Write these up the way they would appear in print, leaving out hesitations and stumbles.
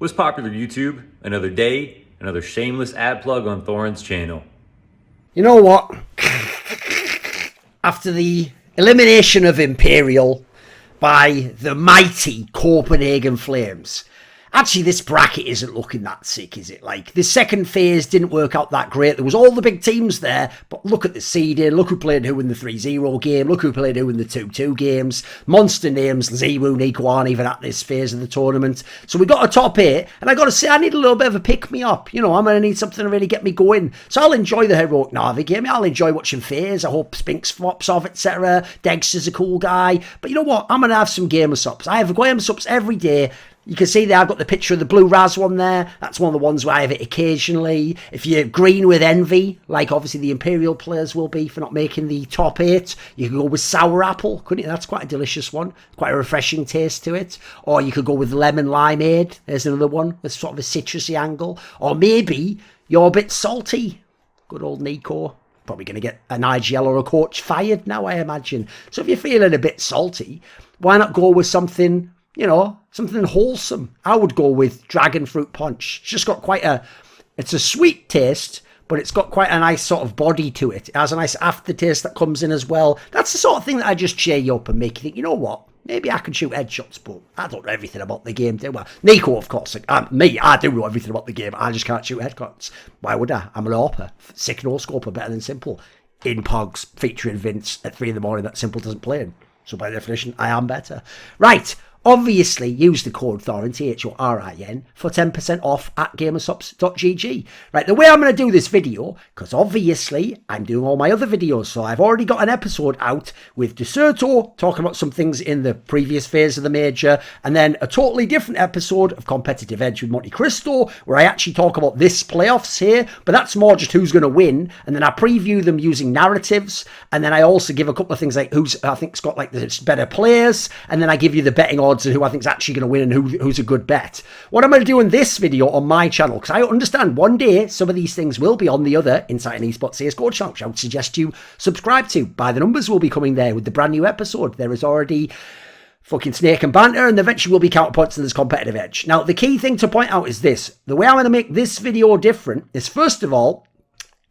What's popular, YouTube? Another day, another shameless ad plug on Thorin's channel. You know what? After the elimination of Imperial by the mighty Copenhagen Flames, actually this bracket isn't looking that sick, is it? Like, the second phase didn't work out that great. There was all the big teams there, but look at the seeding, look who played who in the 3-0 game, look who played who in the 2-2 games. Monster names, Ziwu, Nico aren't even at this phase of the tournament. So we got a top 8, and I got to say, I need a little bit of a pick-me-up. You know, I'm going to need something to really get me going. So I'll enjoy the Heroic Na'Vi game. I'll enjoy watching FaZe. I hope Spinks flops off, etc. Dexter's a cool guy. But you know what? I'm going to have some gamer subs. I have gamer subs every day. You can see there I've got the picture of the blue Raz one there. That's one of the ones where I have it occasionally. If you're green with envy, like obviously the Imperial players will be for not making the top 8, you can go with sour apple, couldn't you? That's quite a delicious one. Quite a refreshing taste to it. Or you could go with lemon limeade. There's another one with sort of a citrusy angle. Or maybe you're a bit salty. Good old Nico. Probably going to get an IGL or a coach fired now, I imagine. So if you're feeling a bit salty, why not go with something, you know, something wholesome? I would go with dragon fruit punch. It's just got it's a sweet taste, but it's got quite a nice sort of body to it. It has a nice aftertaste that comes in as well. That's the sort of thing that I just cheer you up and make you think, you know what? Maybe I can shoot headshots, but I don't know everything about the game, do I? Nico, of course. I do know everything about the game. I just can't shoot headshots. Why would I? I'm an AWPer. Sick no-scoper, better than Simple. In Pogs, featuring Vince at 3 in the morning that Simple doesn't play in. So by definition, I am better. Right. Obviously, use the code Thorin, Thorin, for 10% off at gamersubs.gg. Right, the way I'm going to do this video, because obviously I'm doing all my other videos, so I've already got an episode out with Deserto talking about some things in the previous phase of the major, and then a totally different episode of Competitive Edge with Monte Cristo, where I actually talk about this playoffs here, but that's more just who's going to win, and then I preview them using narratives, and then I also give a couple of things like who's I think's got like the better players, and then I give you the betting odds and who I think is actually going to win and who's a good bet. What I'm going to do in this video on my channel, because I understand one day some of these things will be on the other Insight and Esports CSGO channel, which I would suggest you subscribe to. By the numbers will be coming there with the brand new episode. There is already fucking Snake and Banter, and eventually will be counterpoints in this Competitive Edge. Now, the key thing to point out is this. The way I'm going to make this video different is, first of all,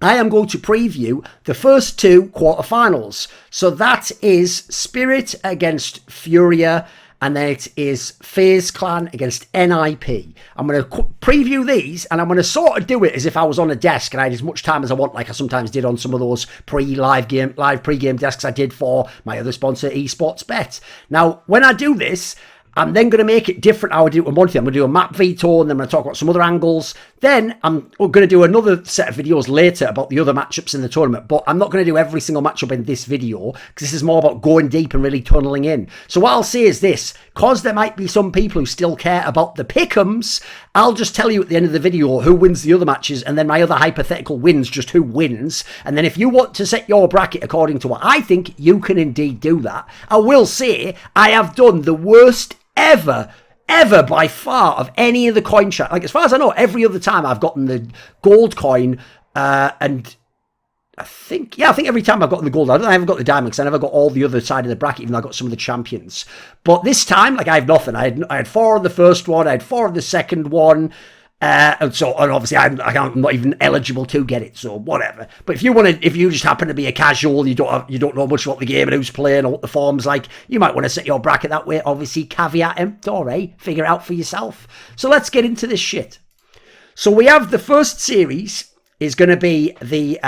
I am going to preview the first 2 quarterfinals. So that is Spirit against Furia, and then it is FaZe Clan against NiP. I'm going to preview these, and I'm going to sort of do it as if I was on a desk and I had as much time as I want, like I sometimes did on some of those live pre-game desks I did for my other sponsor, Esports Bet. Now, when I do this, I'm then going to make it different how I do it with Monty. I'm going to do a map veto, and then I'm going to talk about some other angles. Then I'm going to do another set of videos later about the other matchups in the tournament, but I'm not going to do every single matchup in this video, because this is more about going deep and really tunneling in. So what I'll say is this, because there might be some people who still care about the pick'ems, I'll just tell you at the end of the video who wins the other matches, and then my other hypothetical wins, just who wins. And then if you want to set your bracket according to what I think, you can indeed do that. I will say, I have done the worst ever by far of any of the coin chat. Like, as far as I know, every other time I've gotten the gold coin, and I think every time I've gotten the gold, I haven't got the diamond, because I never got all the other side of the bracket, even though I got some of the champions. But this time, like, I have nothing. I had 4 on the first one, I had 4 on the second one, and obviously I'm not even eligible to get it, so whatever. But if you just happen to be a casual, you don't know much about the game and who's playing or what the form's like, you might want to set your bracket that way. Obviously, caveat emptor, figure it out for yourself. So let's get into this shit. So we have the first series is going to be the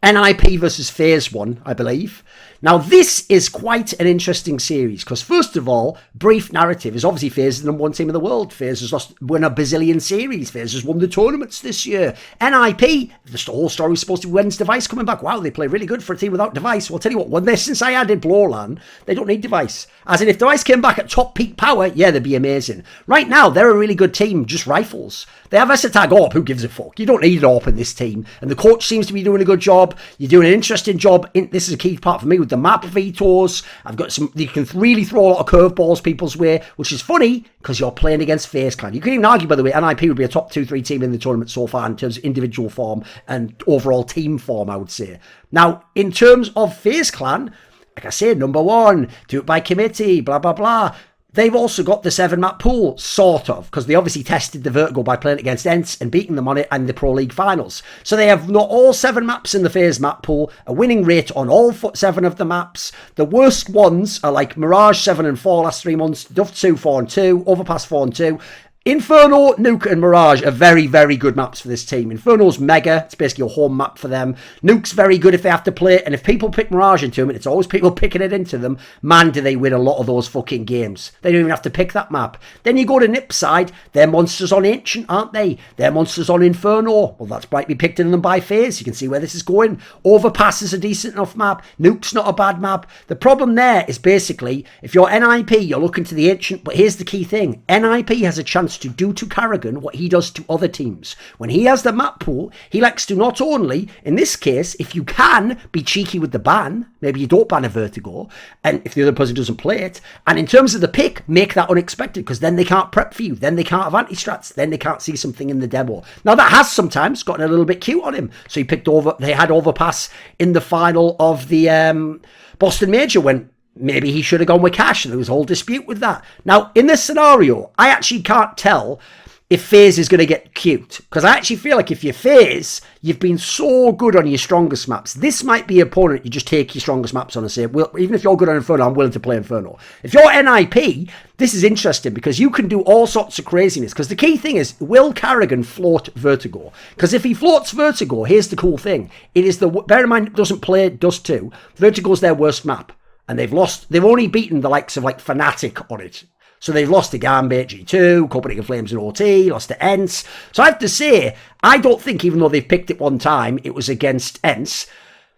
NiP versus FaZe one, I believe. Now, this is quite an interesting series, because first of all, brief narrative is obviously FaZe is the #1 team in the world. FaZe has won a bazillion series. FaZe has won the tournaments this year. NiP, the whole story was supposed to be when's Device coming back. Wow, they play really good for a team without Device. Well, I'll tell you what, since I added Blowland, they don't need Device. As in, if Device came back at top peak power, yeah, they'd be amazing. Right now, they're a really good team, just rifles. They have Esatag AWP, who gives a fuck? You don't need an AWP in this team. And the coach seems to be doing a good job. You're doing an interesting job. This is a key part for me with the map vetoes. I've got some, you can really throw a lot of curveballs people's way, which is funny because you're playing against FaZe Clan. You can even argue, by the way, NiP would be a top 2-3 team in the tournament so far in terms of individual form and overall team form, I would say. Now, in terms of FaZe Clan, like I said, #1, do it by committee, blah, blah, blah. they've also got the 7-map pool, sort of, because they obviously tested the Vertigo by playing against ENCE and beating them on it in the Pro League finals. So they have not all 7 maps in the FaZe map pool, a winning rate on all 7 of the maps. The worst ones are like Mirage 7 and 4 last 3 months, Duff 2, 4 and 2, Overpass 4 and 2. Inferno, Nuke and Mirage are very, very good maps for this team. Inferno's mega. It's basically a home map for them. Nuke's very good if they have to play it. And if people pick Mirage into them, and it's always people picking it into them, man, do they win a lot of those fucking games. They don't even have to pick that map. Then you go to NiP side. They're monsters on Ancient, aren't they? They're monsters on Inferno. Well, that's might be picked in them by FaZe. You can see where this is going. Overpass is a decent enough map. Nuke's not a bad map. The problem there is basically, if you're NiP, you're looking to the Ancient. But here's the key thing. NiP has a chance to do to karrigan what he does to other teams. When he has the map pool, he likes to not only, in this case, if you can, be cheeky with the ban, maybe you don't ban a Vertigo, and if the other person doesn't play it, and in terms of the pick, make that unexpected, because then they can't prep for you, then they can't have anti-strats, then they can't see something in the demo. Now that has sometimes gotten a little bit cute on him, so they had Overpass in the final of the Boston Major when maybe he should have gone with Cash, and there was a whole dispute with that. Now, in this scenario, I actually can't tell if FaZe is going to get cute, because I actually feel like if you're FaZe, you've been so good on your strongest maps. This might be an opponent you just take your strongest maps on and say, well, even if you're good on Inferno, I'm willing to play Inferno. If you're NiP, this is interesting because you can do all sorts of craziness, because the key thing is, will karrigan float Vertigo? Because if he floats Vertigo, here's the cool thing. It is bear in mind, it doesn't play Dust 2. Vertigo's their worst map. And they've only beaten the likes of like Fnatic on it. So they've lost to Gambit, G2, Copenhagen Flames and OT, lost to ENCE. So I have to say, I don't think, even though they've picked it one time, it was against ENCE.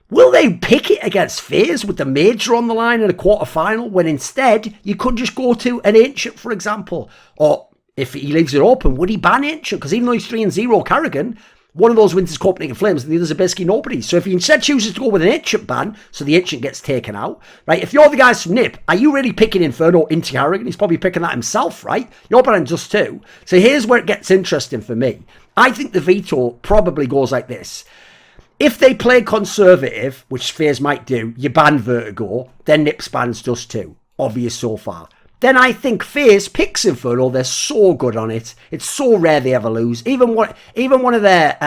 Will they pick it against FaZe with the Major on the line in a quarterfinal, when instead you could just go to an Ancient, for example? Or if he leaves it open, would he ban Ancient? Because even though he's 3-0 karrigan, one of those wins is Copenhagen Flames, and the others are basically nobody. So if he instead chooses to go with an Ancient ban, so the Ancient gets taken out, right? If you're the guys from NiP, are you really picking Inferno into karrigan? He's probably picking that himself, right? You're banning just 2. So here's where it gets interesting for me. I think the Veto probably goes like this. If they play conservative, which FaZe might do, you ban Vertigo, then NiP bans just 2. Obvious so far. Then I think FaZe picks Inferno. They're so good on it. It's so rare they ever lose. Even one of their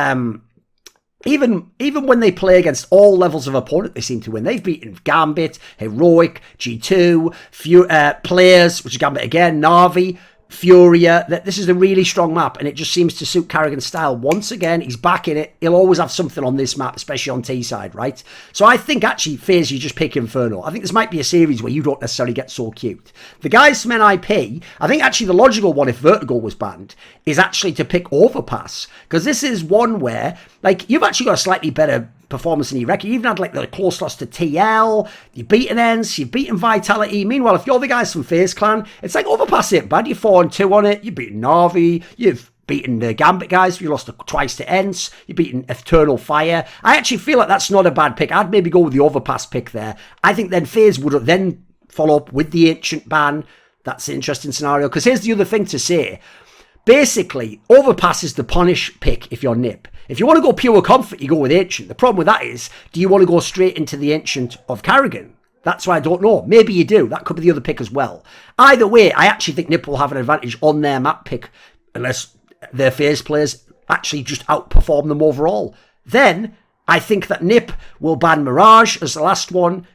even when they play against all levels of opponent, they seem to win. They've beaten Gambit, Heroic, G2, Players, which is Gambit again, Na'Vi, Furia. This is a really strong map, and it just seems to suit karrigan's style. Once again, he's back in it. He'll always have something on this map, especially on T side, right? So I think actually, FaZe, you just pick Inferno. I think this might be a series where you don't necessarily get so cute. The guys from NiP, I think actually the logical one, if Vertigo was banned, is actually to pick Overpass, because this is one where, like, you've actually got a slightly better performance in your record. You even had like the close loss to TL, you've beaten ENCE, you've beaten Vitality. Meanwhile, if you're the guys from FaZe Clan, it's like Overpass it bad. You're 4-2 on it, you've beaten Na'Vi, you've beaten the Gambit guys, you lost twice to ENCE, you've beaten Eternal Fire. I actually feel like that's not a bad pick. I'd maybe go with the Overpass pick there. I think then FaZe would then follow up with the Ancient ban. That's an interesting scenario, because here's the other thing to say. Basically, Overpass is the punish pick if you're NiP. If you want to go pure comfort, you go with Ancient. The problem with that is, do you want to go straight into the Ancient of karrigan? That's why I don't know. Maybe you do. That could be the other pick as well. Either way, I actually think NiP will have an advantage on their map pick, unless their FaZe players actually just outperform them overall. Then, I think that NiP will ban Mirage as the last one.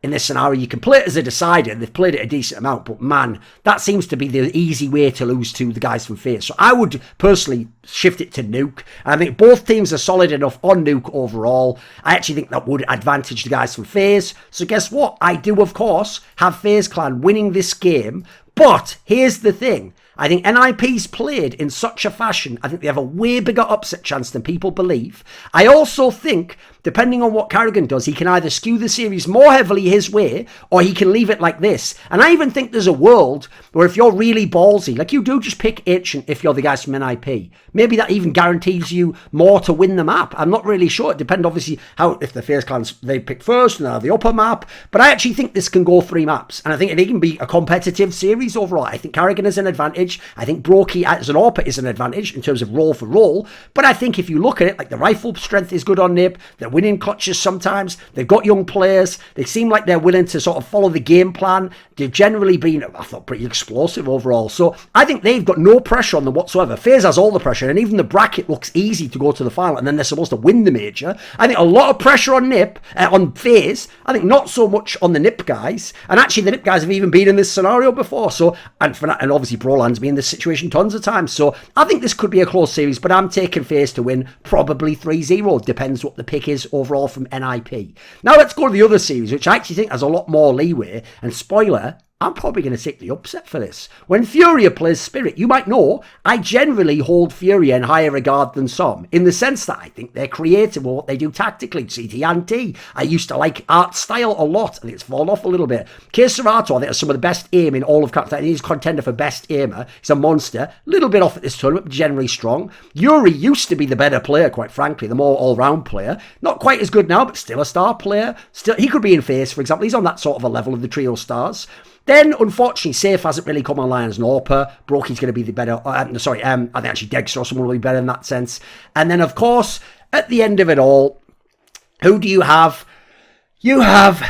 In this scenario, you can play it as a decider. They've played it a decent amount, but man, that seems to be the easy way to lose to the guys from FaZe. So I would personally shift it to Nuke. I think both teams are solid enough on Nuke overall. I actually think that would advantage the guys from FaZe. So guess what? I do, of course, have FaZe Clan winning this game. But here's the thing. I think NiP's played in such a fashion, I think they have a way bigger upset chance than people believe. I also think, depending on what karrigan does, he can either skew the series more heavily his way, or he can leave it like this. And I even think there's a world where if you're really ballsy, like you do just pick Ancient if you're the guys from NiP. Maybe that even guarantees you more to win the map. I'm not really sure. It depends obviously how, if the FaZe Clans, they pick first and they have the upper map. But I actually think this can go 3 maps. And I think it can be a competitive series overall. I think karrigan has an advantage. advantage. I think Brokey as an AWP is an advantage in terms of role for role. But I think if you look at it, like the rifle strength is good on NiP. They're winning clutches sometimes. They've got young players. They seem like they're willing to sort of follow the game plan. They've generally been, I thought, pretty explosive overall. So I think they've got no pressure on them whatsoever. FaZe has all the pressure, and even the bracket looks easy to go to the final, and then they're supposed to win the major. I think a lot of pressure on NiP, on FaZe. I think not so much on the NiP guys. And actually, the NiP guys have even been in this scenario before. So, and obviously, Broland's been in this situation tons of times. So I think this could be a close series, but I'm taking FaZe to win probably 3-0. Depends what the pick is overall from NiP. Now let's go to the other series, which I actually think has a lot more leeway. And spoiler, I'm probably going to take the upset for this. When Furia plays Spirit, you might know, I generally hold Furia in higher regard than some, in the sense that I think they're creative with what they do tactically. CT&T, I used to like art style a lot, and it's fallen off a little bit. Kovacevicd, I think, has some of the best aim in all of Counter. He's contender for best aimer. He's a monster. A little bit off at this tournament, but generally strong. Yuri used to be the better player, quite frankly, the more all-round player. Not quite as good now, but still a star player. Still, he could be in FaZe, for example. He's on that sort of a level of the trio stars. Then, unfortunately, Safe hasn't really come online as an AWPer. Brokey's going to be the better... I think actually Dexter or someone will be better in that sense. And then, of course, at the end of it all, who do you have? You have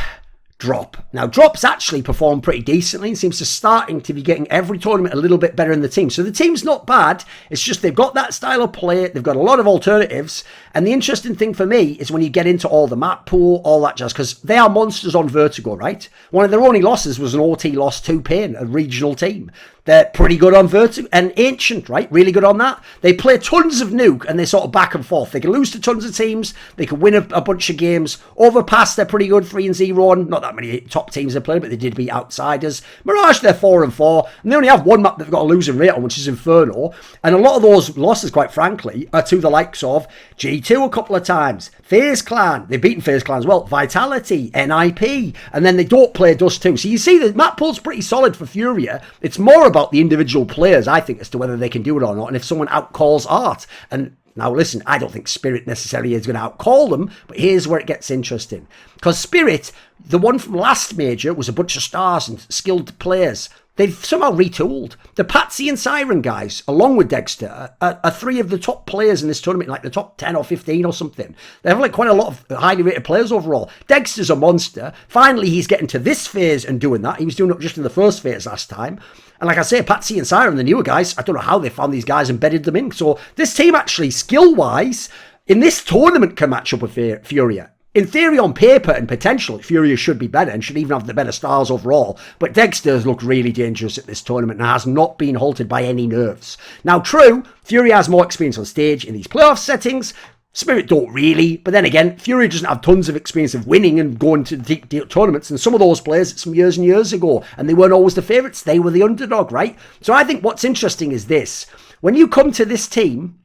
Drop. Now, Drop's actually performed pretty decently and seems to starting to be getting every tournament a little bit better in the team. So the team's not bad. It's just they've got that style of play. They've got a lot of alternatives. And the interesting thing for me is when you get into all the map pool, all that jazz, because they are monsters on Vertigo, right? One of their only losses was an OT loss to Pain, a regional team. They're pretty good on Vertigo and Ancient, right? Really good on that. They play tons of Nuke and they're sort of back and forth. They can lose to tons of teams. They can win a bunch of games. Overpass, they're pretty good, 3-0. Not that many top teams they play, but they did beat outsiders. Mirage, they're 4-4. And they only have one map they've got a losing rate on, which is Inferno. And a lot of those losses, quite frankly, are to the likes of G2 a couple of times. FaZe Clan, they've beaten FaZe Clan as well. Vitality, NiP. And then they don't play Dust 2. So you see the map pool's pretty solid for Furia. It's more about the individual players, I think, as to whether they can do it or not, and if someone outcalls Art. And now listen, I don't think Spirit necessarily is going to outcall them, but here's where it gets interesting. Because Spirit, the one from last major, was a bunch of stars and skilled players. They've somehow retooled. The Pacy and Thorin guys, along with Dexter, are three of the top players in this tournament, like the top 10 or 15 or something. They have like quite a lot of highly rated players overall. Dexter's a monster. Finally, he's getting to this phase and doing that. He was doing it just in the first phase last time. And like I say, Patsy and Thorin, the newer guys, I don't know how they found these guys and bedded them in. So this team actually, skill-wise, in this tournament can match up with Furia. In theory, on paper and potential, Furia should be better and should even have the better stars overall. But Dexter's looked really dangerous at this tournament and has not been halted by any nerves. Now, true, Furia has more experience on stage in these playoff settings. Spirit don't really, but then again, Furia doesn't have tons of experience of winning and going to deep tournaments, and some of those players, some years and years ago, and they weren't always the favourites, they were the underdog, right? So I think what's interesting is this. When you come to this team,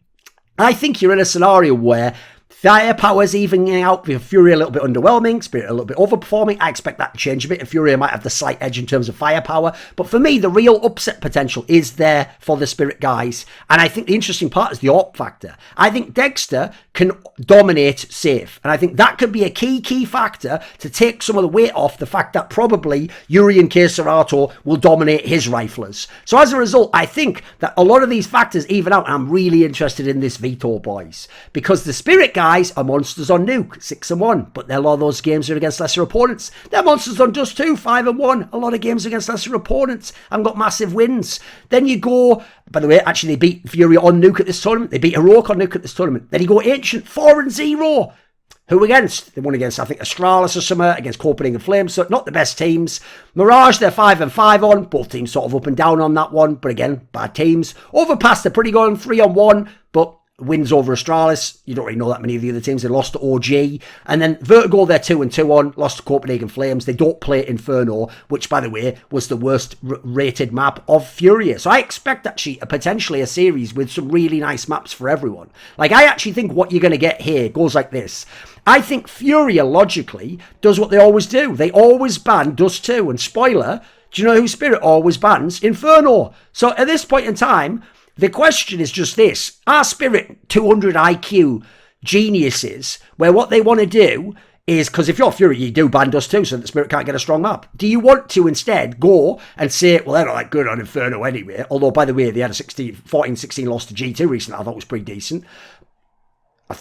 I think you're in a scenario where firepower's evening out, with Furia a little bit underwhelming, Spirit a little bit overperforming. I expect that to change a bit, and Furia might have the slight edge in terms of firepower. But for me, the real upset potential is there for the Spirit guys. And I think the interesting part is the AWP factor. I think Dexter can dominate safe. And I think that could be a key factor to take some of the weight off the fact that probably Yuri and Kovacevicd will dominate his riflers. So as a result, I think that a lot of these factors even out. And I'm really interested in this Veto, boys. Because the Spirit guys are monsters on Nuke, 6-1, but a lot of those games are against lesser opponents. They're monsters on Dust 2, 5-1. A lot of games against lesser opponents and got massive wins. Then you go, by the way, actually they beat Furia on Nuke at this tournament. They beat Heroic on Nuke at this tournament. Then you go Ancient, 4-0. Who against? They won against, I think, Astralis or something, against Copenhagen Flames, so not the best teams. Mirage, they're 5-5 on. Both teams sort of up and down on that one, but again, bad teams. Overpass, they're pretty good on 3-1, but wins over Astralis. You don't really know that many of the other teams. They lost to OG. And then Vertigo, they're 2-2 on. Lost to Copenhagen Flames. They don't play Inferno, which, by the way, was the worst rated map of Furia. So I expect, actually, potentially a series with some really nice maps for everyone. Like, I actually think what you're going to get here goes like this. I think Furia, logically, does what they always do. They always ban Dust 2. And spoiler, do you know who Spirit always bans? Inferno. So at this point in time, the question is just this. Are Spirit 200 IQ geniuses where what they want to do is because if you're Fury, you do ban Dust too, so that Spirit can't get a strong map. Do you want to instead go and say, well, they're not that good on Inferno anyway, although, by the way, they had a 14-16 loss to G2 recently, I thought was pretty decent.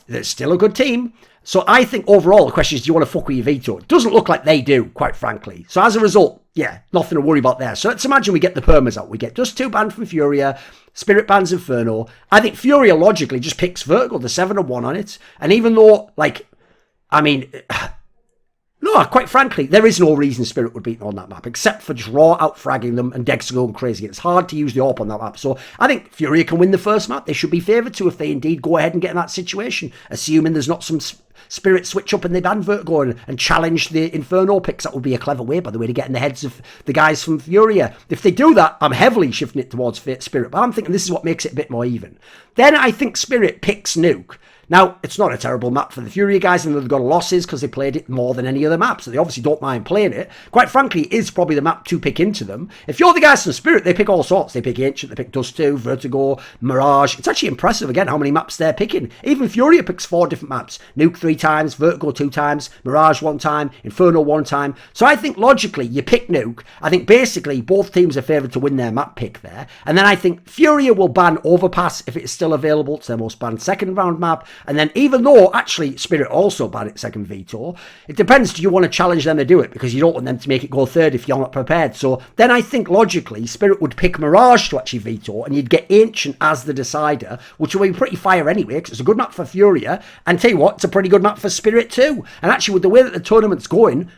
They're still a good team. So I think overall the question is, do you want to fuck with your Veto? It doesn't look like they do, quite frankly. So as a result, yeah, nothing to worry about there. So let's imagine we get the permas out. We get Dust 2 banned from Furia, Spirit bans Inferno. I think Furia logically just picks Vertigo, the 7-1 on it. And even though, like, I mean, no, quite frankly, there is no reason Spirit would beat them on that map, except for just raw out-fragging them and Dex going crazy. It's hard to use the AWP on that map. So I think Furia can win the first map. They should be favoured to if they indeed go ahead and get in that situation, assuming there's not some Spirit switch up and they ban Vertigo and challenge the Inferno picks. That would be a clever way, by the way, to get in the heads of the guys from Furia. If they do that, I'm heavily shifting it towards Spirit, but I'm thinking this is what makes it a bit more even. Then I think Spirit picks Nuke. Now, it's not a terrible map for the Furia guys, and they've got losses because they played it more than any other map, so they obviously don't mind playing it. Quite frankly, it is probably the map to pick into them. If you're the guys from Spirit, they pick all sorts. They pick Ancient, they pick Dust 2, Vertigo, Mirage. It's actually impressive, again, how many maps they're picking. Even Furia picks 4 different maps. Nuke 3 times, Vertigo 2 times, Mirage 1 time, Inferno 1 time. So I think, logically, you pick Nuke. I think, basically, both teams are favoured to win their map pick there. And then I think Furia will ban Overpass if it's still available. It's their most banned second round map. And then even though actually Spirit also banned its second Veto, it depends, do you want to challenge them to do it, because you don't want them to make it go third if you're not prepared. So then I think logically Spirit would pick Mirage to actually veto, and you'd get Ancient as the decider, which will be pretty fire anyway, because it's a good map for Furia, and tell you what, it's a pretty good map for Spirit too. And actually with the way that the tournament's going,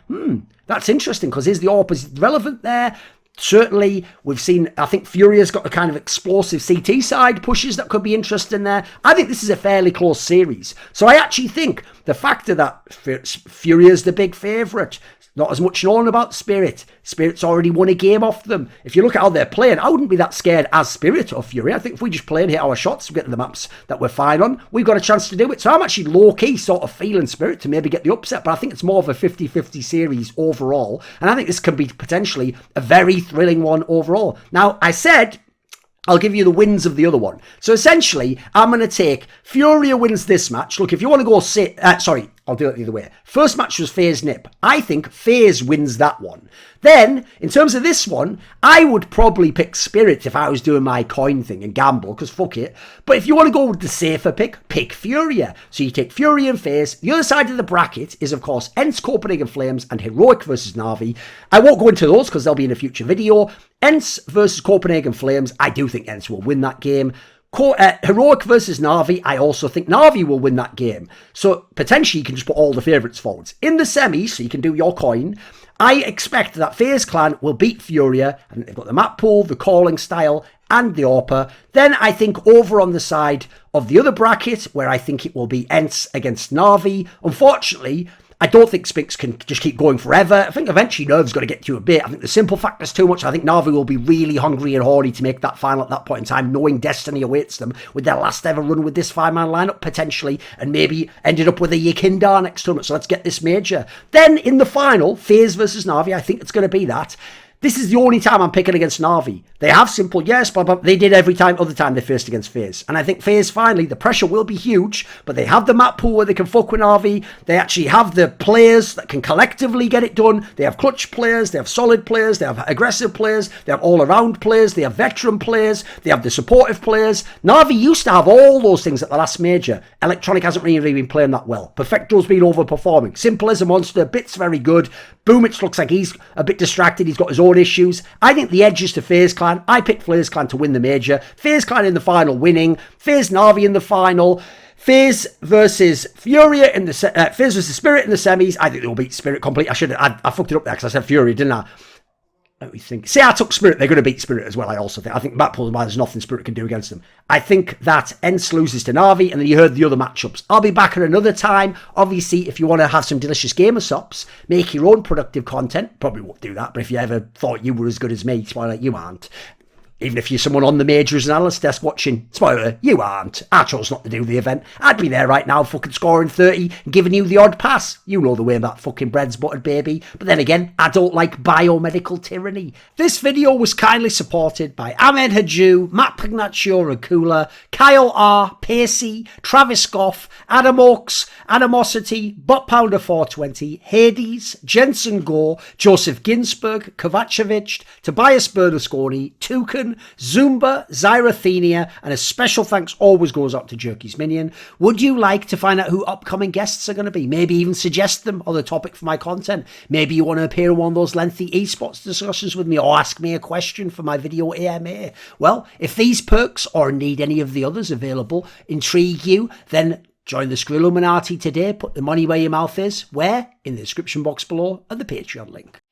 that's interesting, because is the AWP relevant there? Certainly, we've seen, I think Furia's got a kind of explosive CT side pushes that could be interesting there. I think this is a fairly close series. So I actually think the factor that Furia's the big favourite, not as much known about Spirit. Spirit's already won a game off them. If you look at how they're playing, I wouldn't be that scared as Spirit or Fury. I think if we just play and hit our shots, we get to the maps that we're fine on, we've got a chance to do it. So I'm actually low-key sort of feeling Spirit to maybe get the upset, but I think it's more of a 50-50 series overall. And I think this can be potentially a very thrilling one overall. Now, I said I'll give you the wins of the other one. So essentially, I'm going to take Furia wins this match. Look, if you want to go I'll do it the other way. First match was FaZe-NiP. I think FaZe wins that one. Then, in terms of this one, I would probably pick Spirit if I was doing my coin thing and gamble, because fuck it. But if you want to go with the safer pick Furia. So you take Furia and FaZe. The other side of the bracket is, of course, ENCE, Copenhagen Flames, and Heroic versus Na'Vi. I won't go into those because they'll be in a future video. ENCE versus Copenhagen Flames. I do think ENCE will win that game. Heroic versus Na'Vi, I also think Na'Vi will win that game. So potentially you can just put all the favourites forwards. In the semis, so you can do your coin, I expect that FaZe Clan will beat Furia. I think they've got the map pool, the calling style, and the AWP. Then I think over on the side of the other bracket, where I think it will be ENCE against Na'Vi, unfortunately, I don't think Spinks can just keep going forever. I think eventually Nerve's got to get to a bit. I think the simple factor's too much. I think Na'Vi will be really hungry and horny to make that final at that point in time, knowing destiny awaits them with their last ever run with this 5-man lineup, potentially, and maybe ended up with a Yekindar next tournament. So let's get this major. Then in the final, FaZe versus Na'Vi, I think it's going to be that. This is the only time I'm picking against Na'Vi. They have simple, yes, but they did every other time they faced against FaZe. And I think FaZe, finally, the pressure will be huge, but they have the map pool where they can fuck with Na'Vi. They actually have the players that can collectively get it done. They have clutch players, they have solid players, they have aggressive players, they have all-around players, they have veteran players, they have the supportive players. Na'Vi used to have all those things at the last major. Electronic hasn't really been playing that well. Perfecto's been overperforming. Simple as a monster, Bit's very good. Boomich looks like he's a bit distracted, he's got his own issues. I think the edge is to FaZe Clan. I picked FaZe Clan to win the major. FaZe Clan in the final winning. FaZe Na'Vi in the final. FaZe versus Furia in the FaZe versus Spirit in the semis. I think they'll beat Spirit completely. I fucked it up there because I said Furia, didn't I? Let me think. See, I took Spirit. They're going to beat Spirit as well, I also think. I think map pool, there's nothing Spirit can do against them. I think that ENCE loses to Na'Vi, and then you heard the other matchups. I'll be back at another time. Obviously, if you want to have some delicious gamer sops, make your own productive content. Probably won't do that, but if you ever thought you were as good as me, it's why you aren't. Even if you're someone on the Majors analyst desk watching, spoiler, you aren't. I chose not to do the event. I'd be there right now fucking scoring 30 and giving you the odd pass. You know the way that fucking bread's buttered, baby. But then again, I don't like biomedical tyranny. This video was kindly supported by Ahmed Hadjou, Matt Pugnatio, Rajcula, Kyle R, Pacy, Travis Goff, Adam Ochs, Animosity, Butt Pounder 420, Hades, Jensen Goh, Joseph Ginsburg, Kovacevicd, Tobias Bernasconi, Thorin, zoomba, Zyrathenia, and a special thanks always goes out to Jerky's Minion. Would you like to find out who upcoming guests are going to be? Maybe even suggest them on the topic for my content. Maybe you want to appear in one of those lengthy esports discussions with me or ask me a question for my video AMA. Well, if these perks or indeed any of the others available intrigue you, then join the Skrill Illuminati today. Put the money where your mouth is. Where? In the description box below and the Patreon link.